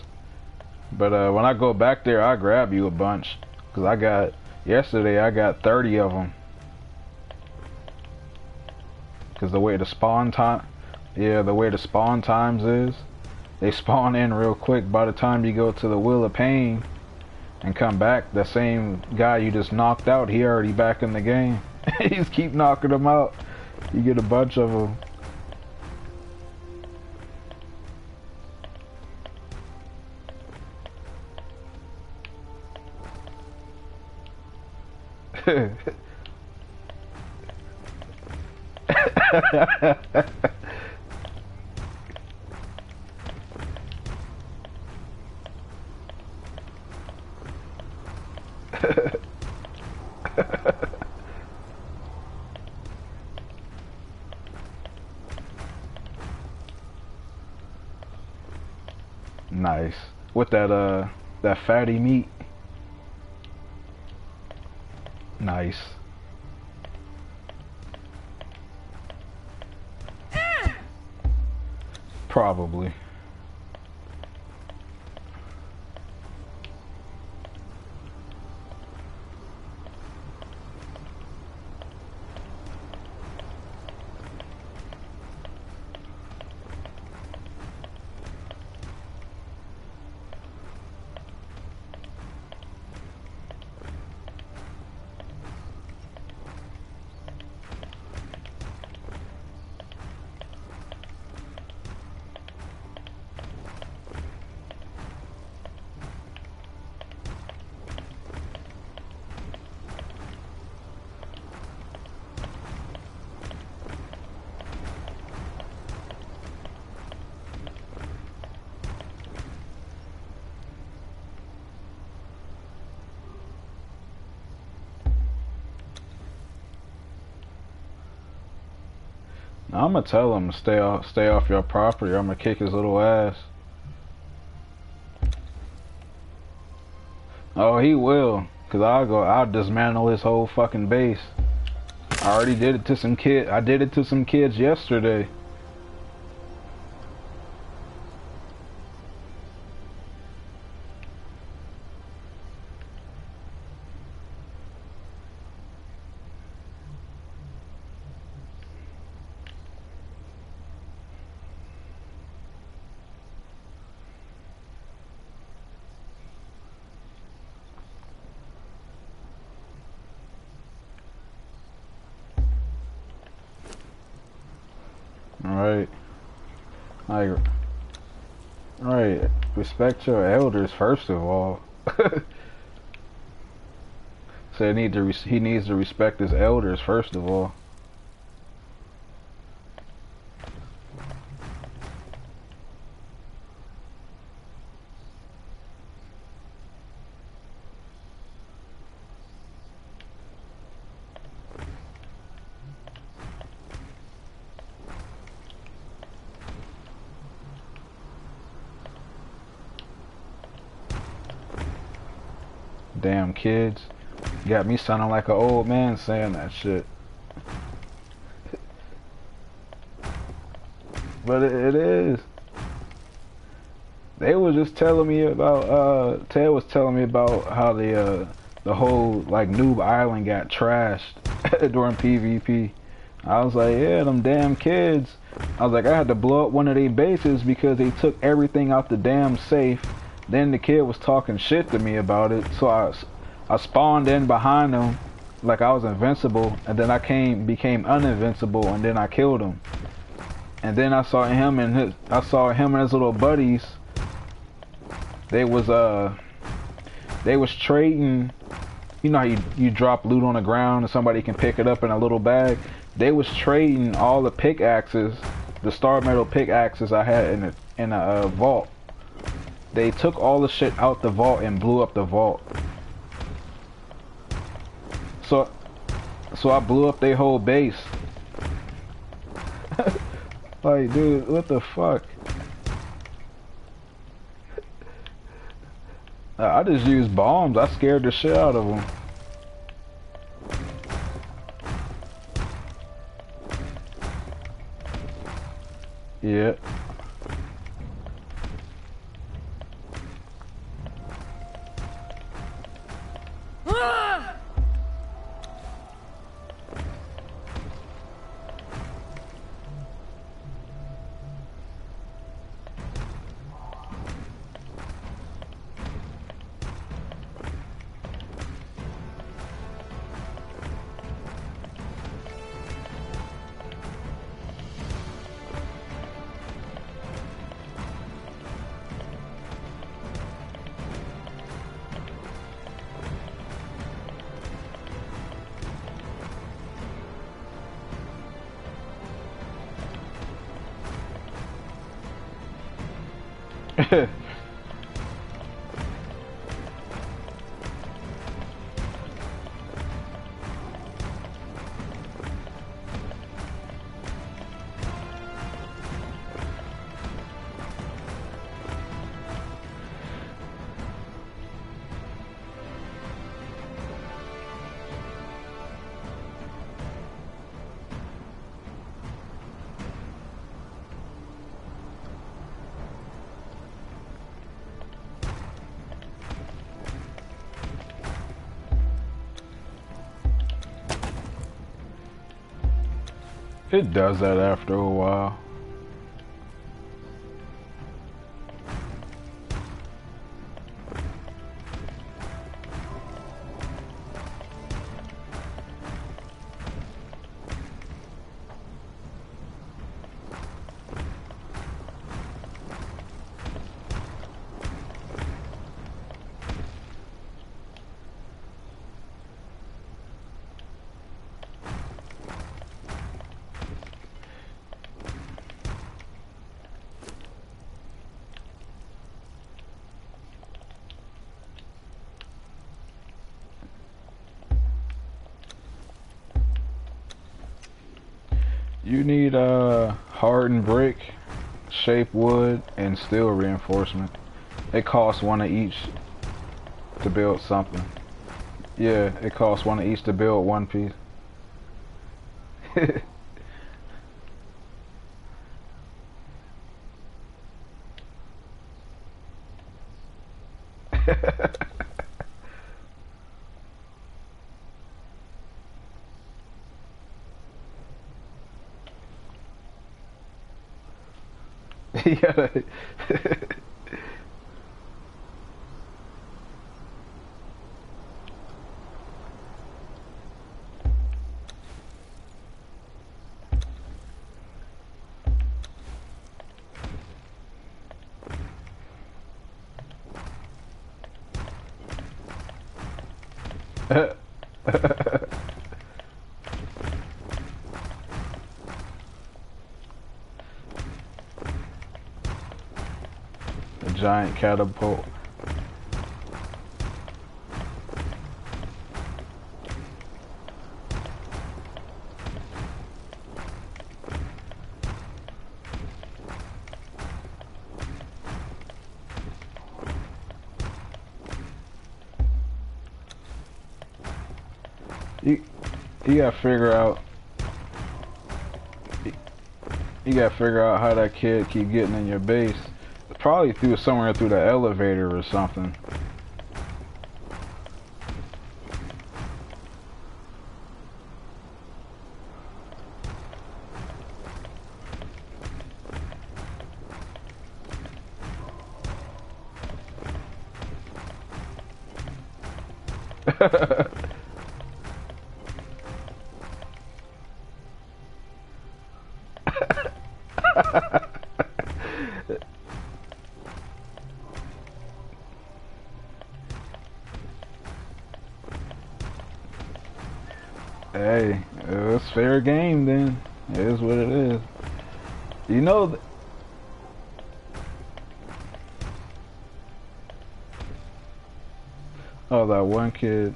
But when I go back there, I grab you a bunch because yesterday I got 30 of them. Because the way the spawn time, yeah, the way the spawn times is, they spawn in real quick. By the time you go to the Wheel of Pain and come back, the same guy you just knocked out, he already back in the game. You just keep knocking them out. You get a bunch of them. Nice. With that fatty meat. Nice. Probably. I'm gonna tell him to stay off your property. I'm gonna kick his little ass. Oh, he will, cause I'll dismantle his whole fucking base. I already did it to some kid. I did it to some kids yesterday. Alright. Like, alright. Respect your elders first of all. So he needs to respect his elders first of all. Damn kids. Got me sounding like an old man saying that shit. But it is. They was just telling me about Ted was telling me about how the whole like Noob Island got trashed during PvP. I was like, yeah, them damn kids. I was like, I had to blow up one of their bases because they took everything out the damn safe. Then the kid was talking shit to me about it, so I spawned in behind him like I was invincible, and then became uninvincible, and then I killed him. And then I saw him and his little buddies. They was trading. You know how you drop loot on the ground and somebody can pick it up in a little bag. They was trading all the pickaxes, the star metal pickaxes I had in a vault. They took all the shit out the vault and blew up the vault. So I blew up their whole base. Like, dude, what the fuck? I just used bombs. I scared the shit out of them. Yeah. It does that after a while. You need hardened brick, shaped wood, and steel reinforcement. It costs one of each to build something. Yeah, it costs one of each to build one piece. Yeah. A giant catapult. You you gotta figure out you gotta figure out how that kid keep getting in your base. Probably through somewhere through the elevator or something. Hey, it's fair game then. It is what it is. You know, oh, that one kid.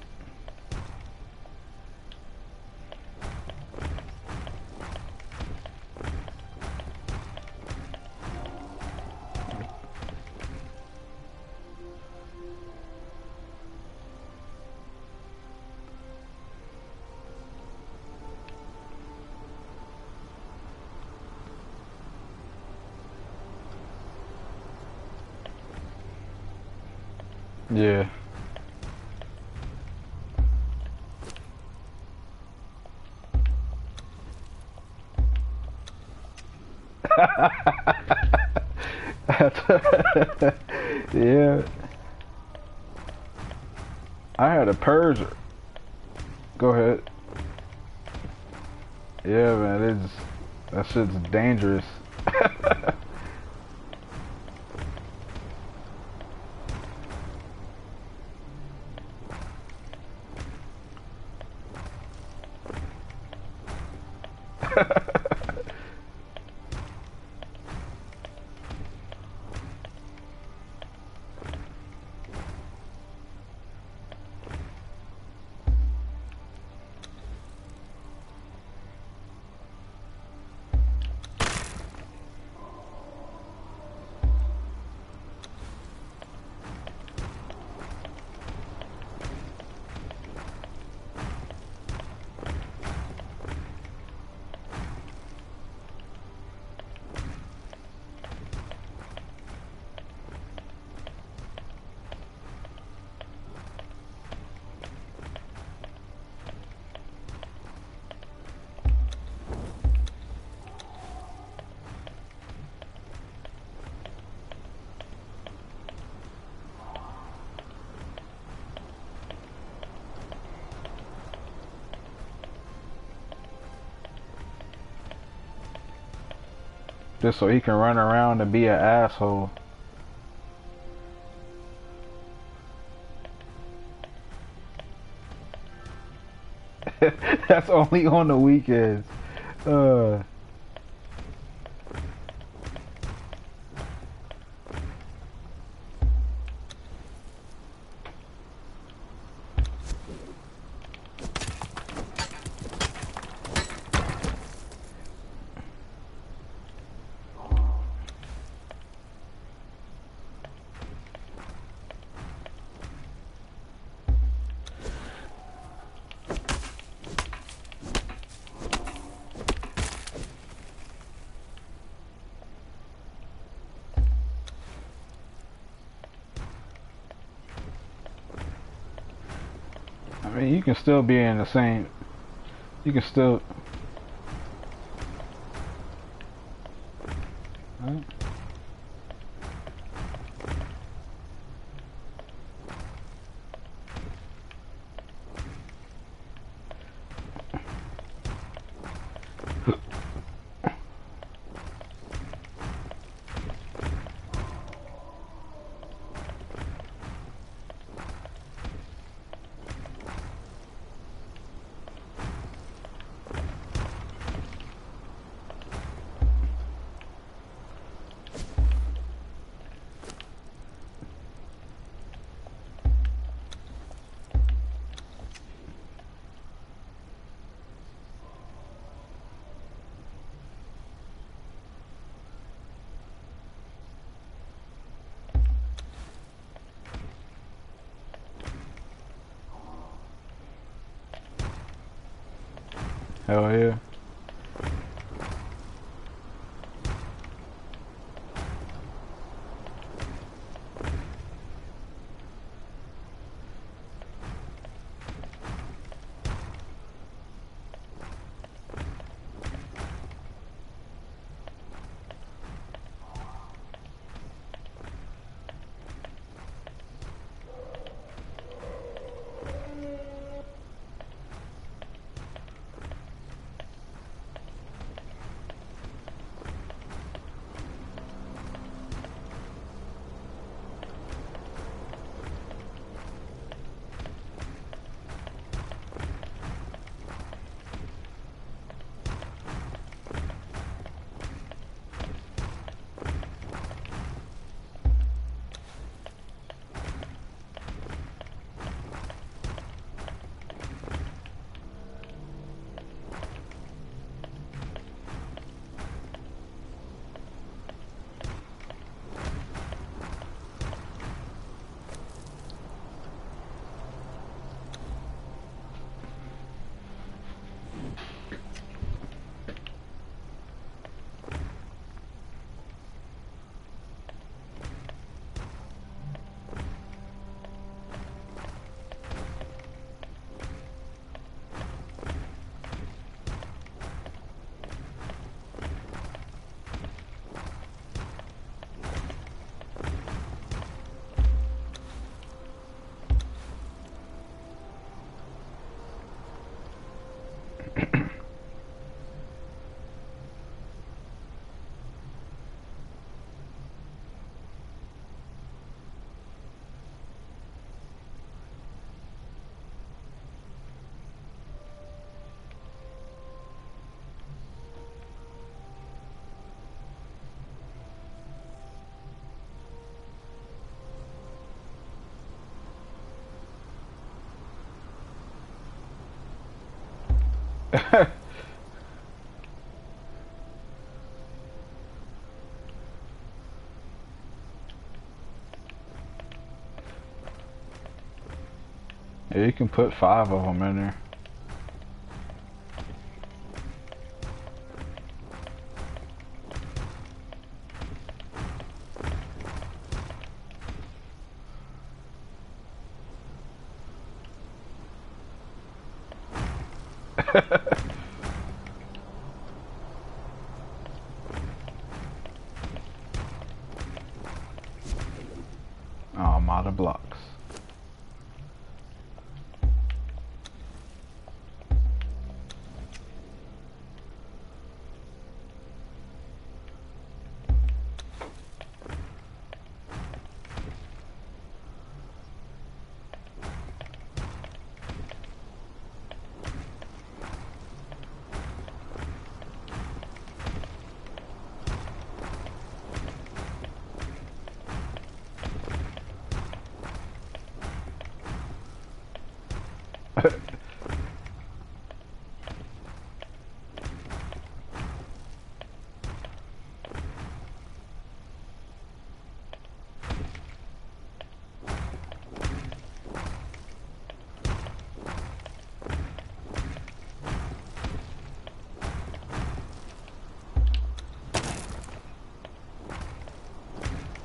Yeah. Yeah. I had a Persian. Go ahead. Yeah, man, it's that shit's dangerous. Just so he can run around and be an asshole. That's only on the weekends. Uh, I mean, you can still be in the same. You can still. Huh? Hell yeah. Yeah, you can put 5 of them in there. Oh, I'm out of blocks.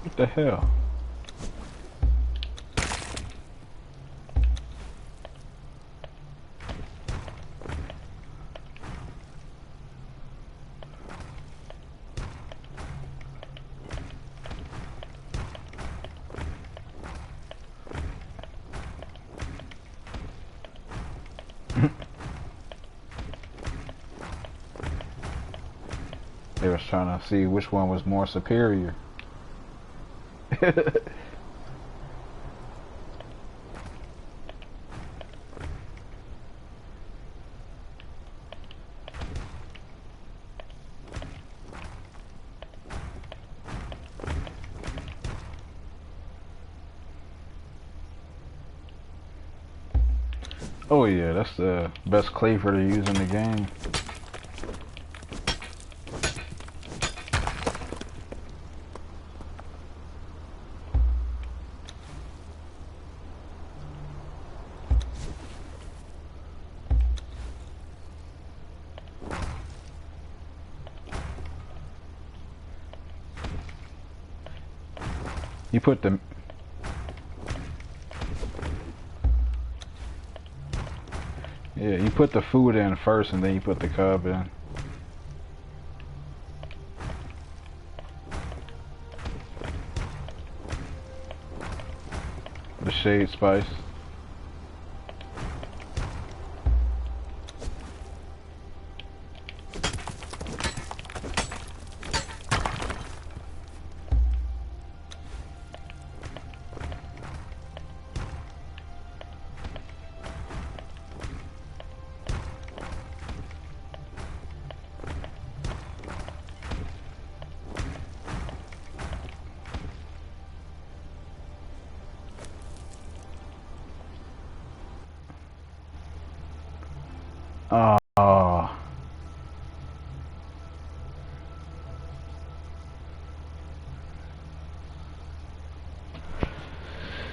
What the hell? They was trying to see which one was more superior. Oh yeah, that's the best cleaver to use in the game. You put the yeah, you put the food in first and then you put the cub in. The shade spice.